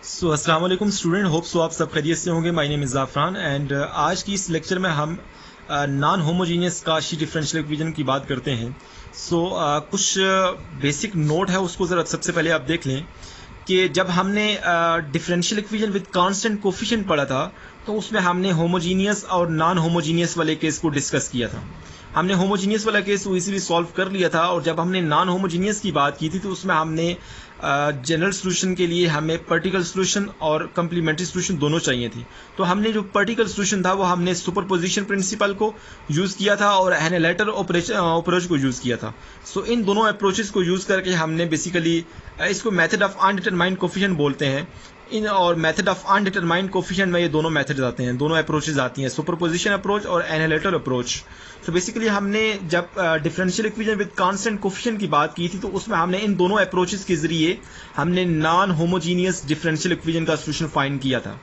अस्सलाम वालेकुम student, hope so आप सब खैरियत से होंगे। माय नेम इज़ ज़ाफ़रान एंड आज की इस लेक्चर में हम non homogeneous Kashi differential equation की बात करते हैं। कुछ बेसिक नोट है, उसको ज़रा सबसे पहले आप देख लें कि जब हमने differential equation with constant coefficient पढ़ा था तो उसमें हमने होमोजीनियस और नॉन होमोजीनियस वाले केस को डिस्कस किया था। हमने होमोजीनियस वाला केस वो इजीली सॉल्व कर लिया था, और जब हमने नॉन होमोजीनियस की बात की थी तो उसमें हमने जनरल सोल्यूशन के लिए हमें पर्टिकुलर सोल्यूशन और कंप्लीमेंट्री सोल्यूशन दोनों चाहिए थी। तो हमने जो पर्टिकुलर सोल्यूशन था वो हमने सुपरपोजिशन प्रिंसिपल को यूज़ किया था और एनालिटिकल अप्रोच को यूज़ किया था। इन दोनों अप्रोचेस को यूज़ करके हमने बेसिकली इसको मेथड ऑफ अनडिटरमाइंड कोफिशिएंट बोलते हैं। और मेथड ऑफ अनडिटरमाइंड कोफिशिएंट में ये दोनों मेथड्स आते हैं, दोनों अप्रोचेस आती हैं, सुपरपोजिशन अप्रोच और एनालिटिकल अप्रोच। बेसिकली हमने जब differential equation with constant coefficient की बात की थी तो उसमें हमने इन दोनों अप्रोचेस के जरिए हमने नॉन होमोजीनियस डिफरेंशियल इक्वेशन का सॉल्यूशन फाइंड किया था।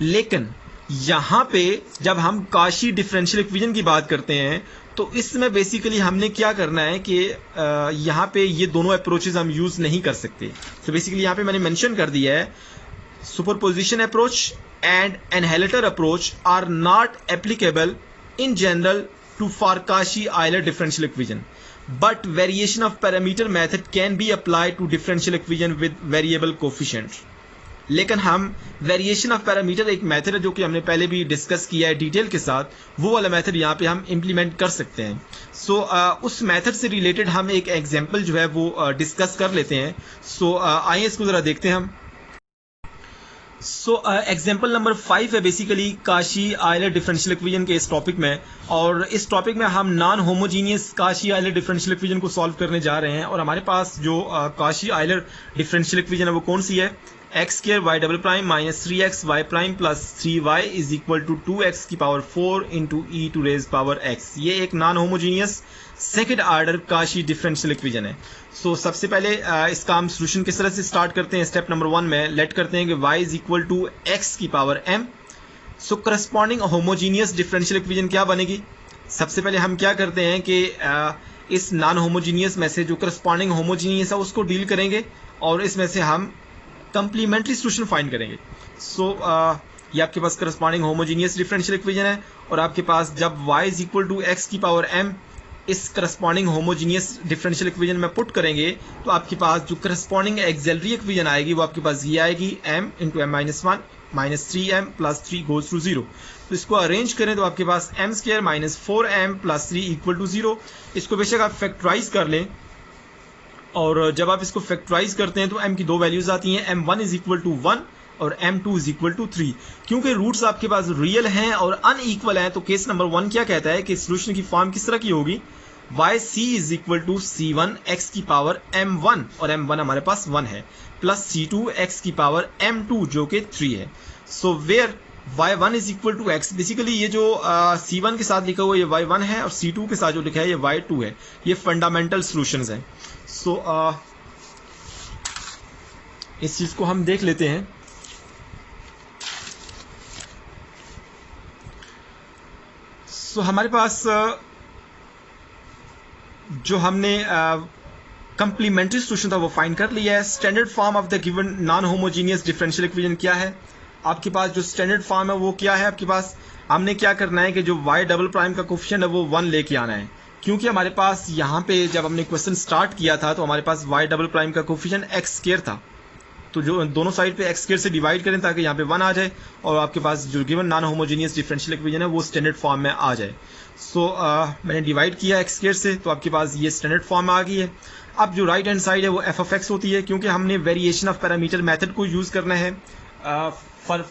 लेकिन यहाँ पे जब हम काशी डिफरेंशियल इक्वेशन की बात करते हैं तो इसमें बेसिकली हमने क्या करना है कि यहाँ पे ये दोनों अप्रोचेस हम यूज़ नहीं कर सकते। बेसिकली यहाँ पे मैंने मेंशन कर दिया है, superposition approach and anhalater approach are not applicable in general to for Cauchy-Euler differential equation, but variation of parameter method can be applied to differential equation with variable coefficient। लेकिन हम variation of parameter एक method है जो कि हमने पहले भी discuss किया है डिटेल के साथ, वो वाला मेथड यहाँ पे हम इम्प्लीमेंट कर सकते हैं। उस मेथड से रिलेटेड हम एक एग्जांपल जो है वो डिस्कस कर लेते हैं। आइए इसको ज़रा देखते हैं हम। एग्जाम्पल नंबर 5 है basically Kashi Euler differential equation के इस टॉपिक में, और इस टॉपिक में हम non homogeneous Kashi Euler differential equation को सॉल्व करने जा रहे हैं। और हमारे पास जो काशी आयलर डिफरेंशियल इक्वेशन है वो कौन सी है, x square y double prime minus 3x y prime plus 3y is equal to 2x की power 4 into e to raise power x। ये एक non homogeneous second order Cauchy differential equation है। सबसे पहले इसका हम सोल्यूशन किस तरह से स्टार्ट करते हैं। स्टेप नंबर 1 में लेट करते हैं कि y is equal to x की power m। Corresponding homogeneous differential equation क्या बनेगी। सबसे पहले हम क्या करते हैं कि इस नॉन होमोजीनियस में से जो करस्पॉन्डिंग होमोजीनियस है उसको डील करेंगे और इसमें से हम कंप्लीमेंट्री सोल्यूशन फाइंड करेंगे। ये आपके पास करस्पॉन्डिंग होमोजीनियस डिफरेंशियल इक्वेशन है, और आपके पास जब y is equal to x की पावर m इस करस्पॉन्डिंग होमोजीनियस डिफरेंशियल इक्वेशन में पुट करेंगे तो आपके पास जो करस्पॉन्डिंग एक्सिलरी इक्वेशन आएगी वो आपके पास ये आएगी m into m minus 1 minus 3m plus 3 goes to 0। तो इसको अरेंज करें तो आपके पास m square minus 4m plus 3 equal to 0। इसको बेशक आप फैक्टराइज कर लें, और जब आप इसको फैक्टराइज करते हैं तो m की दो वैल्यूज आती हैं, m1 इज इक्वल टू 1 और m2 इज इक्वल टू 3। क्योंकि रूट्स आपके पास रियल हैं और अनइक्वल हैं तो केस नंबर 1 क्या कहता है कि सोल्यूशन की फॉर्म किस तरह की होगी, yc is equal to c1 x की पावर m1 और m1 हमारे पास 1 है, प्लस c2 x की पावर m2 जो कि 3 है। Where y1 is equal to x, basically ये जो c1 के साथ लिखा हुआ ये y1 है और c2 के साथ जो लिखा है ये y2 है। ये फंडामेंटल सॉल्यूशंस हैं। इस चीज को हम देख लेते हैं। हमारे पास जो हमने कंप्लीमेंट्री सॉल्यूशन था वो फाइंड कर लिया है। Standard form of the given non homogeneous differential equation क्या है, आपके पास जो स्टैंडर्ड फॉर्म है वो क्या है। आपके पास हमने क्या करना है कि जो y डबल प्राइम का कोफिशिएंट है वो 1 लेके आना है, क्योंकि हमारे पास यहाँ पे जब हमने क्वेश्चन स्टार्ट किया था तो हमारे पास y डबल प्राइम का कोफिशिएंट एक्स स्क्वायर था। तो जो दोनों साइड पे एक्स स्क्वायर से डिवाइड करें ताकि यहाँ पे 1 आ जाए और आपके पास जो given non homogeneous differential equation है वो स्टैंडर्ड फॉर्म में आ जाए। मैंने डिवाइड किया एक्स स्क्वायर से तो आपके पास ये स्टैंडर्ड फॉर्म में आ गई है। अब जो राइट हैंड साइड है वो एफ ऑफ एक्स होती है, क्योंकि हमने वेरिएशन ऑफ पैरामीटर मेथड को यूज़ करना है for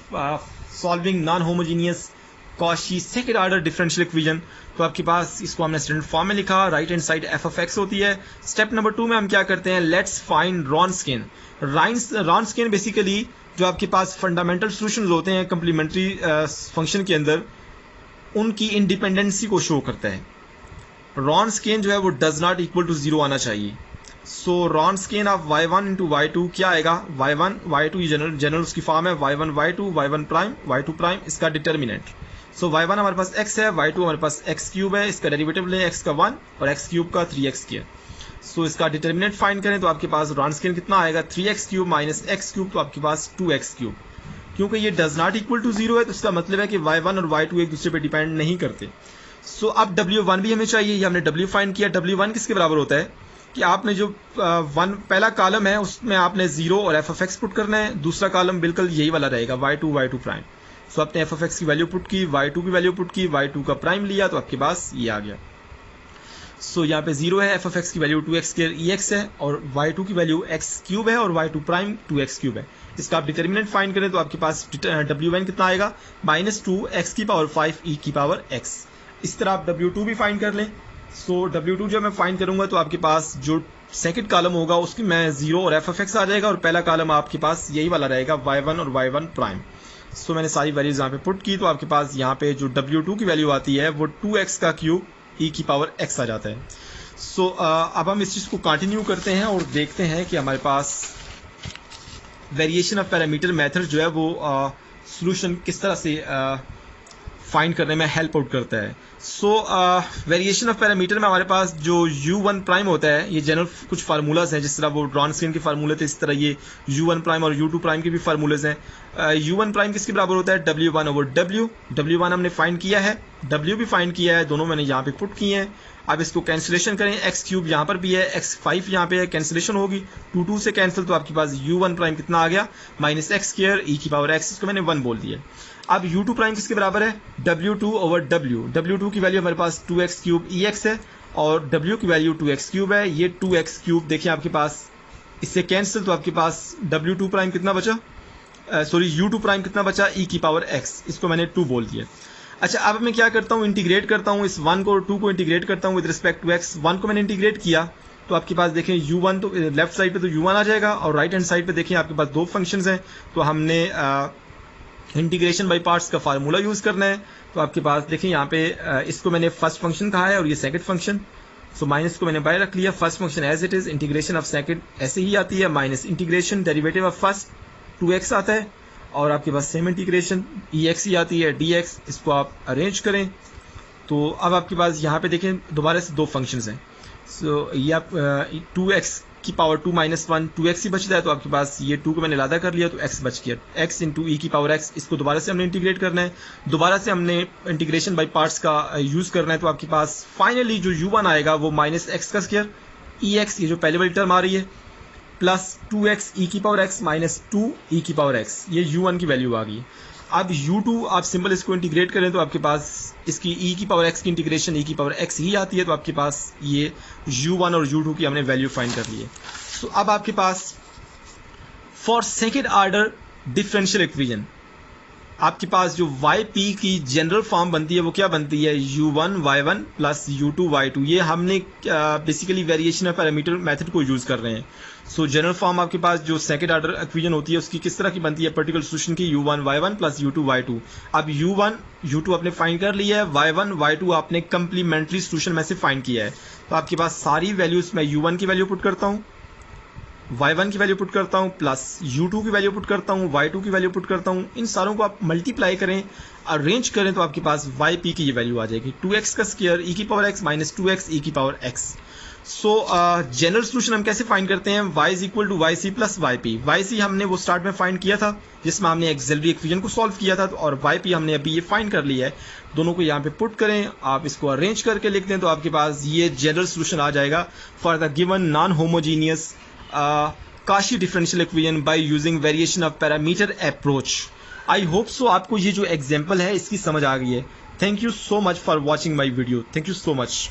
solving non homogeneous Cauchy second order differential equation. तो आपके पास इसको हमने स्टैंडर्ड फॉर्म में लिखा, right hand side F of x होती है। स्टेप नंबर 2 में हम क्या करते हैं, लेट्स फाइंड रॉन्स्कियन। रॉन्स्कियन बेसिकली जो आपके पास फंडामेंटल सॉल्यूशंस होते हैं कंप्लीमेंट्री फंक्शन के अंदर, उनकी इंडिपेंडेंसी को शो करता है। रॉन्स्कियन जो है वो डज नॉट इक्वल टू 0 आना चाहिए। रॉन्स्कियन ऑफ y1 इंटू y2 क्या आएगा, y1 y2 ये जनरल उसकी फॉर्म है, y1 y2 y1 prime y2 prime इसका डिटर्मिनेंट। y1 हमारे पास x है, y2 हमारे पास x क्यूब है, इसका डेरिवेटिव लें x का 1 और x क्यूब का 3x स्क्वायर। सो इसका डिटर्मिनेंट फाइंड करें तो आपके पास रॉन्स्कियन कितना आएगा 3x³ माइनस x³ तो आपके पास 2x³। क्योंकि ये डज नॉट इक्वल टू 0 है तो इसका मतलब है कि y1 और y2 एक दूसरे पे डिपेंड नहीं करते। सो अब w1 भी हमें चाहिए, ये हमने w फाइंड किया। w1 किसके बराबर होता है कि आपने जो पहला कॉलम है उसमें आपने 0 और f(x) पुट करना है, दूसरा कॉलम बिल्कुल यही वाला रहेगा y2 प्राइम। सो आपने f(x) की वैल्यू पुट की, y2 की वैल्यू पुट की, y2 का प्राइम लिया तो आपके पास ये आ गया। सो यहाँ पे 0 है, f(x) की वैल्यू 2x² ex है और y2 की वैल्यू x³ है और y2 प्राइम 2x³ है। इसका आप डिटर्मिनेंट फाइंड करें तो आपके पास w1 कितना आएगा -2x⁻5e⁻x। इस तरह आप w2 भी फाइंड कर लें। सो w2 जब मैं फाइंड करूंगा तो आपके पास जो सेकंड कॉलम होगा उसकी मैं 0 और f(x) आ जाएगा और पहला कॉलम आपके पास यही वाला रहेगा y1 और y1 प्राइम। सो मैंने सारी वैल्यूज यहाँ पे पुट की तो आपके पास यहाँ पे जो w2 की वैल्यू आती है वो 2x³ e⁻x आ जाता है। सो अब हम इस चीज़ को कंटिन्यू करते हैं और देखते हैं कि हमारे पास वेरिएशन ऑफ पैरामीटर मेथड जो है वो सॉल्यूशन किस तरह से फाइंड करने में हेल्प आउट करता है। सो वेरिएशन ऑफ पैरामीटर में हमारे पास जो u1 प्राइम होता है, ये जनरल कुछ फार्मूलाज हैं, जिस तरह वो रॉन्स्कियन के फार्मूले थे इस तरह ये u1 प्राइम और u2 प्राइम के भी फार्मूलेज हैं। u1 प्राइम किसके बराबर होता है w1/w। w1 हमने फाइंड किया है, w भी फाइंड किया है, दोनों मैंने यहाँ पे पुट किए हैं। अब इसको कैंसिलेशन करें, x³ यहाँ पर भी है, x5 यहाँ पे है, कैंसिलेशन होगी 2 से कैंसिल तो आपके पास u1 प्राइम कितना आ गया -x² e⁻x, इसको मैंने 1 बोल दिया। अब u2 प्राइम किसके बराबर है w2/w। w2 की वैल्यू हमारे पास 2x³ ex है और w की वैल्यू 2x³ है, ये 2x³ देखिए आपके पास इससे कैंसिल तो आपके पास w2 प्राइम कितना बचा, u2 प्राइम कितना बचा e⁻x, इसको मैंने 2 बोल दिया। अच्छा अब मैं क्या करता हूँ, इंटीग्रेट करता हूँ इस 1 को और 2 को इंटीग्रेट करता हूँ विद रिस्पेक्ट टू x। 1 को मैंने इंटीग्रेट किया तो आपके पास देखें u1 तो लेफ्ट साइड पे तो u1 आ जाएगा और राइट हैंड साइड पे देखें आपके पास दो फंक्शंस हैं तो हमने इंटीग्रेशन बाय पार्ट्स का फार्मूला यूज़ करना है। तो आपके पास देखें यहाँ पे इसको मैंने फर्स्ट फंक्शन कहा है और ये सेकंड फंक्शन। सो माइनस को मैंने बाय रख लिया, first function as it is, integration of second ऐसे ही आती है, minus integration derivative of first 2x आता है और आपके पास सेम इंटीग्रेशन ex ही आती है dx। इसको आप अरेंज करें तो अब आपके पास यहाँ पे देखें दोबारा से दो फंक्शंस हैं। सो ये आप 2x⁻2 -1 2x ही बचता है तो आपके पास ये 2 को मैंने लादा कर लिया तो x बच गया, x × e⁻x। इसको दोबारा से हमने इंटीग्रेट करना है, दोबारा से हमने इंटीग्रेशन बाय पार्ट्स का यूज़ करना है। तो आपके पास फाइनली जो u1 आएगा वो -x² ex, ये जो पहले वाली टर्म आ रही है, प्लस 2x e⁻x -2 e⁻x, ये u1 की वैल्यू आ गई। अब u2 आप सिंपल इसको इंटीग्रेट करें तो आपके पास इसकी e⁻x की इंटीग्रेशन e⁻x ही आती है तो आपके पास ये u1 और u2 की हमने वैल्यू फाइंड कर ली है। सो अब आपके पास for second order differential equation आपके पास जो yp की जनरल फॉर्म बनती है वो क्या बनती है u1 y1 plus u2 y2। ये हमने basically variation of parameter method को यूज़ कर रहे हैं। सो जनरल फॉर्म आपके पास जो सेकंड ऑर्डर इक्वेशन होती है उसकी किस तरह की बनती है, पर्टिकुलर सॉल्यूशन की u1 y1 plus u2 y2। अब u1 u2 आपने फाइंड कर लिया है, y1 y2 आपने कंप्लीमेंट्री सॉल्यूशन में से फाइंड किया है। तो आपके पास सारी वैल्यूज में u1 की वैल्यू पुट करता हूँ, y1 की वैल्यू पुट करता हूँ, प्लस u2 की वैल्यू पुट करता हूँ, y2 की वैल्यू पुट करता हूँ। इन सारों को आप मल्टीप्लाई करें, अरेंज करें तो आपके पास yp की ये वैल्यू आ जाएगी 2x² e⁻x -2x e⁻x। सो जनरल सॉल्यूशन हम कैसे फाइंड करते हैं, y = yc + yp। yc हमने वो स्टार्ट में फाइंड किया था जिसमें हमने एक्सिलरी इक्वेशन को सॉल्व किया था और yp हमने अभी ये फाइंड कर लिया है। दोनों को यहाँ पे पुट करें, आप इसको अरेंज करके लिख दें तो आपके पास ये जनरल सॉल्यूशन आ जाएगा for the given non homogeneous Cauchy differential equation by using variation of parameter approach। I hope so आपको ये जो एग्जाम्पल है इसकी समझ आ गई है। Thank you so much for watching my video, thank you so much.